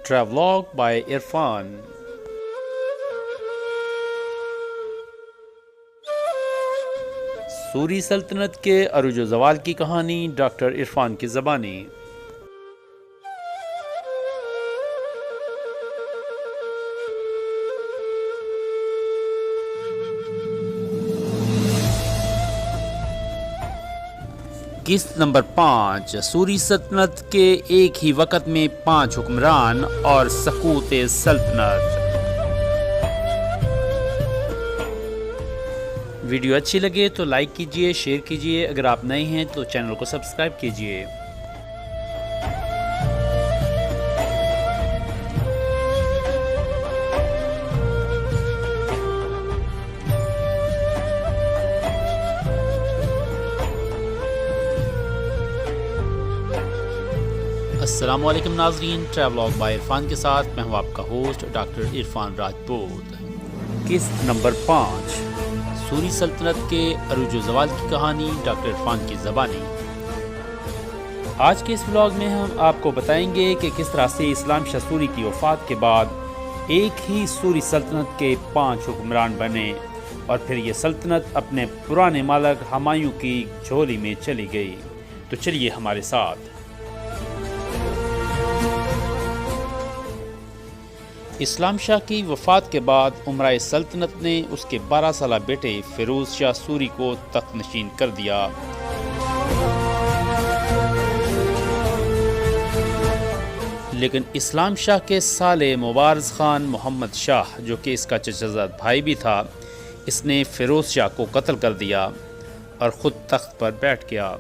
Travelogue by Irfan. Sorry سلطنت کے عروج و زوال کی کہانی ڈاکٹر عرفان کی زبانی. قسط نمبر 5. سوری سلطنت کے ایک ہی وقت میں 5 حکمران اور سقوط سلطنت. ویڈیو اچھی لگے تو لائک کیجئے، شیئر کیجئے، اگر آپ نئے ہیں تو چینل کو سبسکرائب کیجئے. السلام علیکم ناظرین، ٹریولاگ بائی عرفان کے ساتھ میں ہوں آپ کا ہوسٹ ڈاکٹر عرفان راجپوت. قسط نمبر 5. سوری سلطنت کے عروج و زوال کی کہانی ڈاکٹر عرفان کی زبانی. آج کے اس ولاگ میں ہم آپ کو بتائیں گے کہ کس طرح سے اسلام شاہ سوری کی وفات کے بعد ایک ہی سوری سلطنت کے 5 حکمران بنے اور پھر یہ سلطنت اپنے پرانے مالک ہمایوں کی جھولی میں چلی گئی. تو چلیے ہمارے ساتھ. اسلام شاہ کی وفات کے بعد امرائے سلطنت نے اس کے 12 سالہ بیٹے فیروز شاہ سوری کو تخت نشین کر دیا. لیکن اسلام شاہ کے سالے مبارز خان محمد شاہ، جو کہ اس کا چچزاد بھائی بھی تھا، اس نے فیروز شاہ کو قتل کر دیا اور خود تخت پر بیٹھ گیا.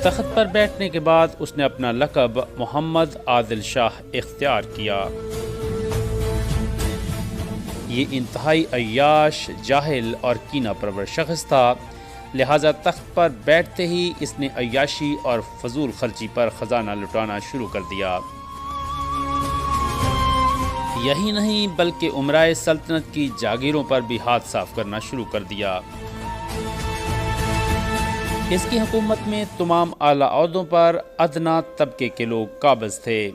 تخت پر بیٹھنے کے بعد اس نے اپنا لقب محمد عادل شاہ اختیار کیا. یہ انتہائی عیاش، جاہل اور کینہ پرور شخص تھا، لہٰذا تخت پر بیٹھتے ہی اس نے عیاشی اور فضول خرچی پر خزانہ لٹانا شروع کر دیا. یہی نہیں بلکہ امرائے سلطنت کی جاگیروں پر بھی ہاتھ صاف کرنا شروع کر دیا. اس کی حکومت میں تمام اعلیٰ عہدوں پر ادنا طبقے کے لوگ قابض تھے.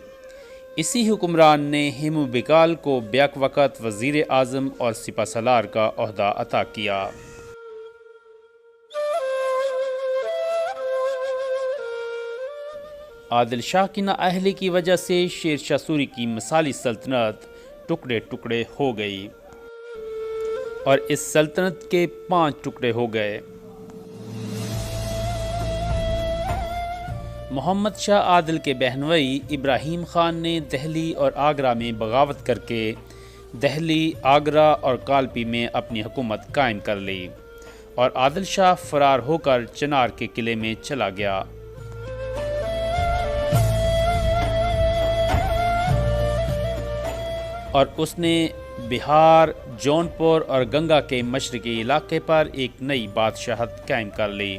اسی حکمران نے ہیمو بکال کو بیک وقت وزیر اعظم اور سپہ سالار کا عہدہ عطا کیا. عادل شاہ کی نااہلی کی وجہ سے شیر شاہ سوری کی مثالی سلطنت ٹکڑے ٹکڑے ہو گئی اور اس سلطنت کے 5 ٹکڑے ہو گئے. محمد شاہ عادل کے بہنوئی ابراہیم خان نے دہلی اور آگرہ میں بغاوت کر کے دہلی، آگرہ اور کالپی میں اپنی حکومت قائم کر لی اور عادل شاہ فرار ہو کر چنار کے قلعے میں چلا گیا. اور اس نے بہار، جونپور اور گنگا کے مشرقی علاقے پر ایک نئی بادشاہت قائم کر لی.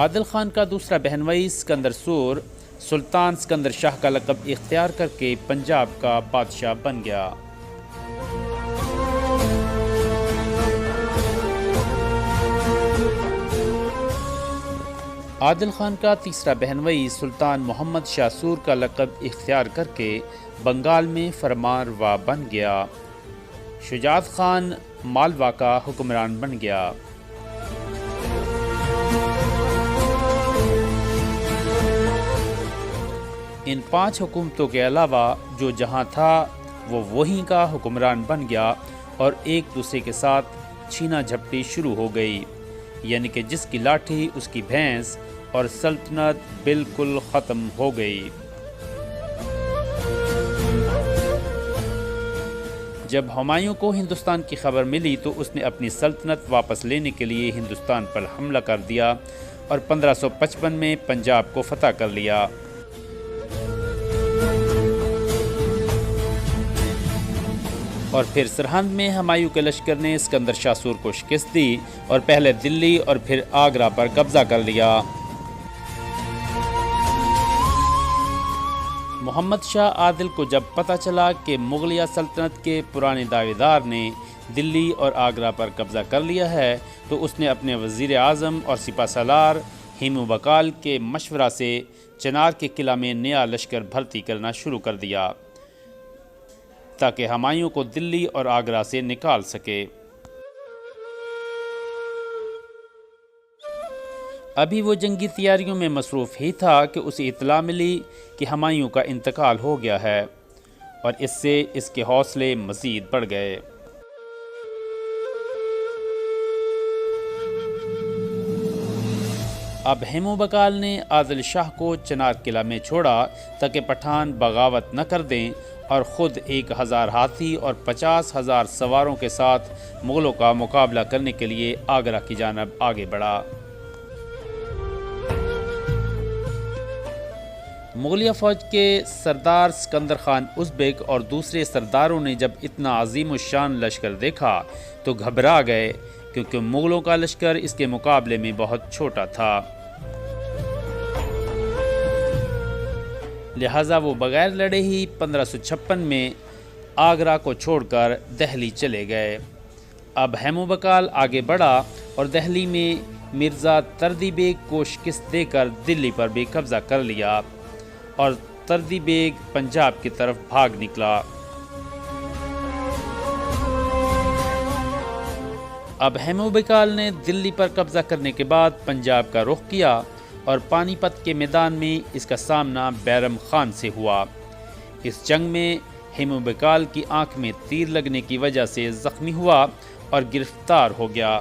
عادل خان کا دوسرا بہنوئی سکندر سور سلطان سکندر شاہ کا لقب اختیار کر کے پنجاب کا بادشاہ بن گیا. عادل خان کا تیسرا بہنوئی سلطان محمد شاہ سور کا لقب اختیار کر کے بنگال میں فرمان روا بن گیا. شجاعت خان مالوا کا حکمران بن گیا. ان 5 حکومتوں کے علاوہ جو جہاں تھا وہ وہیں کا حکمران بن گیا اور ایک دوسرے کے ساتھ چھینا جھپٹی شروع ہو گئی، یعنی کہ جس کی لاٹھی اس کی بھینس، اور سلطنت بالکل ختم ہو گئی. جب ہمایوں کو ہندوستان کی خبر ملی تو اس نے اپنی سلطنت واپس لینے کے لیے ہندوستان پر حملہ کر دیا اور 1555 میں پنجاب کو فتح کر لیا. اور پھر سرہند میں ہمایوں کے لشکر نے سکندر شاہ سور کو شکست دی اور پہلے دلی اور پھر آگرہ پر قبضہ کر لیا. محمد شاہ عادل کو جب پتہ چلا کہ مغلیہ سلطنت کے پرانے دعوے دار نے دلی اور آگرہ پر قبضہ کر لیا ہے تو اس نے اپنے وزیر اعظم اور سپہ سالار ہیمو بقال کے مشورہ سے چنار کے قلعہ میں نیا لشکر بھرتی کرنا شروع کر دیا تاکہ ہمایوں کو دلی اور آگرہ سے نکال سکے۔ ابھی وہ جنگی تیاریوں میں مصروف ہی تھا کہ اسے اطلاع ملی کہ ہمایوں کا انتقال ہو گیا ہے، اور اس سے اس کے حوصلے مزید بڑھ گئے۔ اب ہیمو بقال نے عادل شاہ کو چنار قلعہ میں چھوڑا تاکہ پٹھان بغاوت نہ کر دیں، اور خود 1000 ہاتھی اور 50,000 سواروں کے ساتھ مغلوں کا مقابلہ کرنے کے لیے آگرہ کی جانب آگے بڑھا۔ مغلیہ فوج کے سردار سکندر خان ازبک اور دوسرے سرداروں نے جب اتنا عظیم الشان لشکر دیکھا تو گھبرا گئے، کیونکہ مغلوں کا لشکر اس کے مقابلے میں بہت چھوٹا تھا، لہٰذا وہ بغیر لڑے ہی 1556 میں آگرہ کو چھوڑ کر دہلی چلے گئے۔ اب ہیمو بقال آگے بڑھا اور دہلی میں مرزا تردی بیگ کو شکست دے کر دلی پر بھی قبضہ کر لیا، اور تردی بیگ پنجاب کی طرف بھاگ نکلا۔ اب ہیمو بقال نے دلی پر قبضہ کرنے کے بعد پنجاب کا رخ کیا، اور پانی پت کے میدان میں اس کا سامنا بیرم خان سے ہوا۔ اس جنگ میں ہیمو بقال کی آنکھ میں تیر لگنے کی وجہ سے زخمی ہوا اور گرفتار ہو گیا۔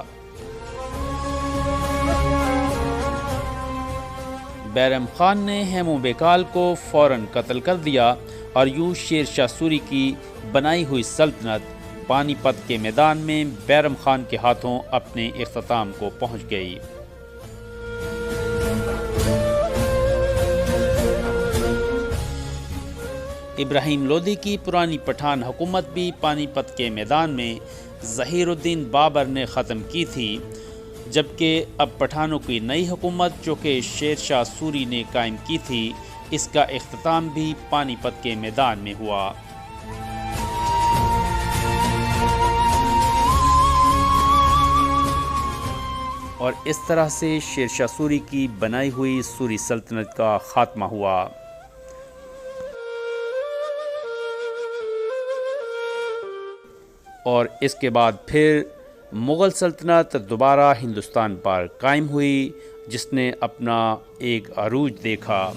بیرم خان نے ہیمو بقال کو فوراً قتل کر دیا، اور یوں شیر شاہ سوری کی بنائی ہوئی سلطنت پانی پت کے میدان میں بیرم خان کے ہاتھوں اپنے اختتام کو پہنچ گئی۔ ابراہیم لودھی کی پرانی پٹھان حکومت بھی پانی پت کے میدان میں ظہیر الدین بابر نے ختم کی تھی، جبکہ اب پٹھانوں کی نئی حکومت جو کہ شیر شاہ سوری نے قائم کی تھی، اس کا اختتام بھی پانی پت کے میدان میں ہوا۔ اور اس طرح سے شیر شاہ سوری کی بنائی ہوئی سوری سلطنت کا خاتمہ ہوا۔ اور اس کے بعد پھر مغل سلطنت دوبارہ ہندوستان پر قائم ہوئی، جس نے اپنا ایک عروج دیکھا۔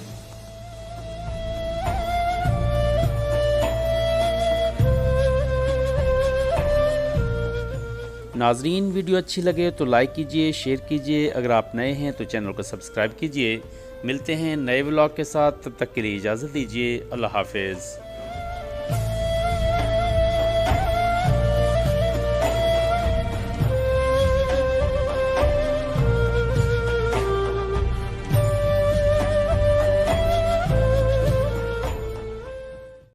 ناظرین، ویڈیو اچھی لگے تو لائک کیجئے، شیئر کیجئے، اگر آپ نئے ہیں تو چینل کو سبسکرائب کیجئے۔ ملتے ہیں نئے ولاگ کے ساتھ، تب تک کے لیے اجازت دیجئے، اللہ حافظ۔